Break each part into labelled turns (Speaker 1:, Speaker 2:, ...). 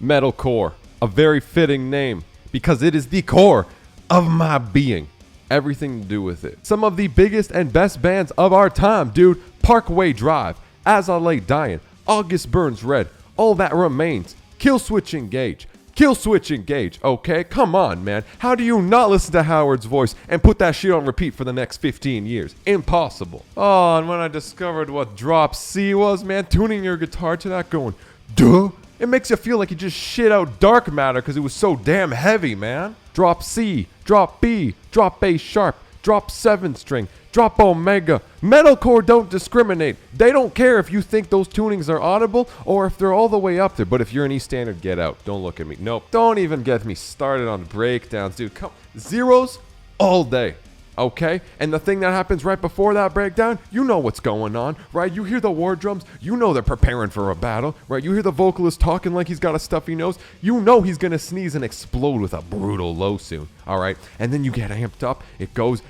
Speaker 1: Metalcore, a very fitting name because it is the core of my being. Everything to do with it. Some of the biggest and best bands of our time, dude. Parkway Drive, As I Lay Dying, August Burns Red, All That Remains, Killswitch Engage. Killswitch Engage, okay? Come on, man. How do you not listen to Howard's voice and put that shit on repeat for the next 15 years? Impossible. Oh, and when I discovered what Drop C was, man, tuning your guitar to that going, duh. It makes you feel like you just shit out dark matter because it was so damn heavy, man. Drop C, drop B, drop A sharp, drop 7 string, drop omega. Metalcore don't discriminate. They don't care if you think those tunings are audible or if they're all the way up there. But if you're an E standard, get out. Don't look at me. Nope. Don't even get me started on breakdowns, dude. Come zeros all day. Okay? And the thing that happens right before that breakdown, you know what's going on, right? You hear the war drums, you know they're preparing for a battle, right? You hear the vocalist talking like he's got a stuffy nose, you know he's gonna sneeze and explode with a brutal low soon, all right? And then you get amped up, it goes,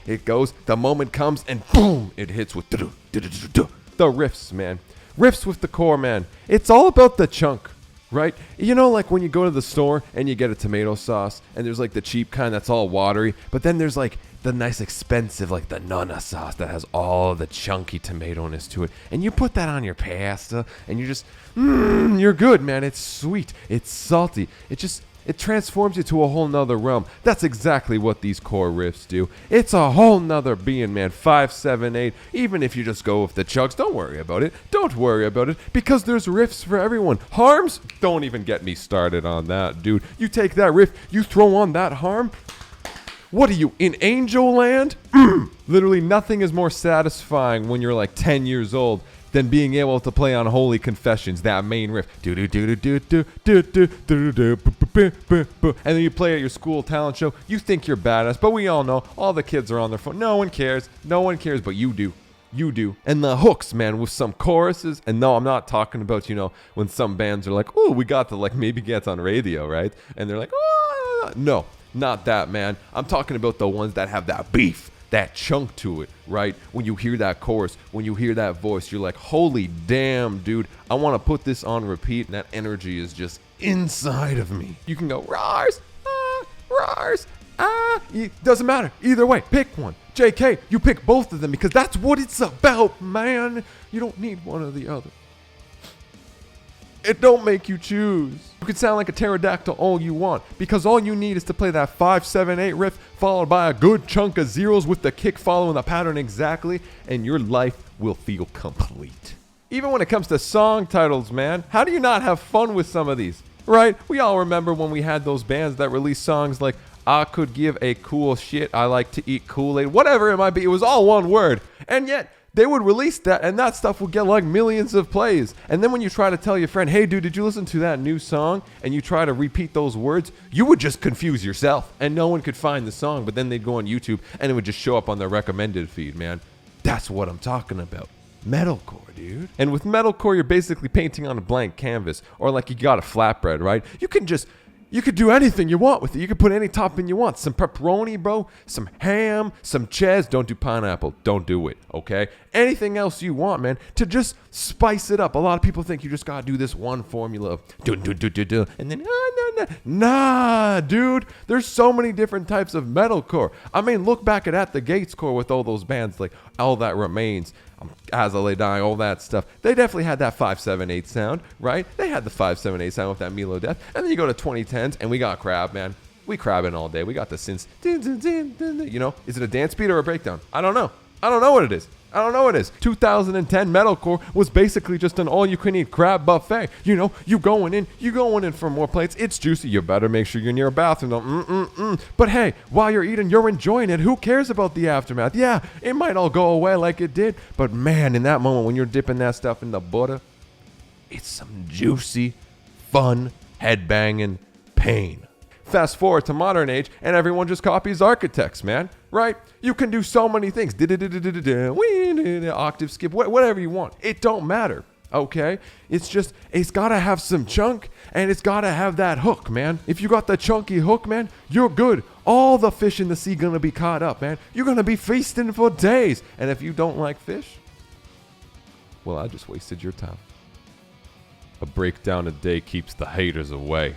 Speaker 1: the moment comes, and boom, it hits with the riffs, man. Riffs with the core, man. It's all about the chunk. Right? You know, like when you go to the store and you get a tomato sauce and there's like the cheap kind that's all watery, but then there's like the nice expensive, like the Nonna sauce that has all the chunky tomato-ness to it. And you put that on your pasta and you just, you're good, man. It's sweet. It's salty. It transforms you to a whole nother realm. That's exactly what these core riffs do. It's a whole nother being, man. 5, 7, 8. Even if you just go with the chugs, don't worry about it. Don't worry about it because there's riffs for everyone. Harms? Don't even get me started on that, dude. You take that riff, you throw on that harm. What are you, in Angel Land? Literally nothing is more satisfying when you're like 10 years old than being able to play on Holy Confessions, that main riff. And then you play at your school talent show. You think you're badass, but we all know all the kids are on their phone. No one cares. No one cares, but you do. You do. And the hooks, man, with some choruses. And no, I'm not talking about, you know, when some bands are like, oh, we got to like maybe get on radio, right? And they're like, oh, no, not that, man. I'm talking about the ones that have that beef. That chunk to it, right? When you hear that chorus, when you hear that voice, you're like, holy damn, dude, I want to put this on repeat, and that energy is just inside of me. You can go, rars, it doesn't matter. Either way, pick one. JK, you pick both of them because that's what it's about, man. You don't need one or the other. It don't make you choose. You could sound like a pterodactyl all you want because all you need is to play that 5, 7, 8 riff followed by a good chunk of zeros with the kick following the pattern exactly, and your life will feel complete. Even when it comes to song titles, man, how do you not have fun with some of these, right? We all remember when we had those bands that released songs like I could give a cool shit, I like to eat Kool-Aid, whatever it might be. It was all one word, and yet they would release that, and that stuff would get like millions of plays. And then when you try to tell your friend, hey, dude, did you listen to that new song? And you try to repeat those words, you would just confuse yourself, and no one could find the song. But then they'd go on YouTube, and it would just show up on their recommended feed, man. That's what I'm talking about. Metalcore, dude. And with metalcore, you're basically painting on a blank canvas, or like you got a flatbread, right? You could do anything you want with it. You could put any topping you want. Some pepperoni, bro. Some ham. Some cheese. Don't do pineapple. Don't do it, okay? Anything else you want, man, to just spice it up. A lot of people think you just gotta do this one formula of and then, nah, dude. There's so many different types of metalcore. I mean, look back at the Gates core with all those bands like All That Remains, As I Lay Dying, all that stuff. They definitely had that 5, 7, 8 sound, right? They had the 5, 7, 8 sound with that Milo Death. And then you go to 2010s, and we got crab, man. We crabbing all day. We got the synths. You know, is it a dance beat or a breakdown? I don't know. I don't know what it is. 2010 metalcore was basically just an all-you-can-eat crab buffet. You know, you going in for more plates. It's juicy. You better make sure you're near a bathroom. But hey, while you're eating, you're enjoying it. Who cares about the aftermath? Yeah, it might all go away like it did. But man, in that moment when you're dipping that stuff in the butter, it's some juicy, fun, headbanging pain. Fast forward to modern age, and everyone just copies Architects, man. Right? You can do so many things. Octave skip, whatever you want. It don't matter, okay? It's got to have some chunk, and it's got to have that hook, man. If you got the chunky hook, man, you're good. All the fish in the sea gonna be caught up, man. You're gonna be feasting for days. And if you don't like fish, well, I just wasted your time. A breakdown a day keeps the haters away.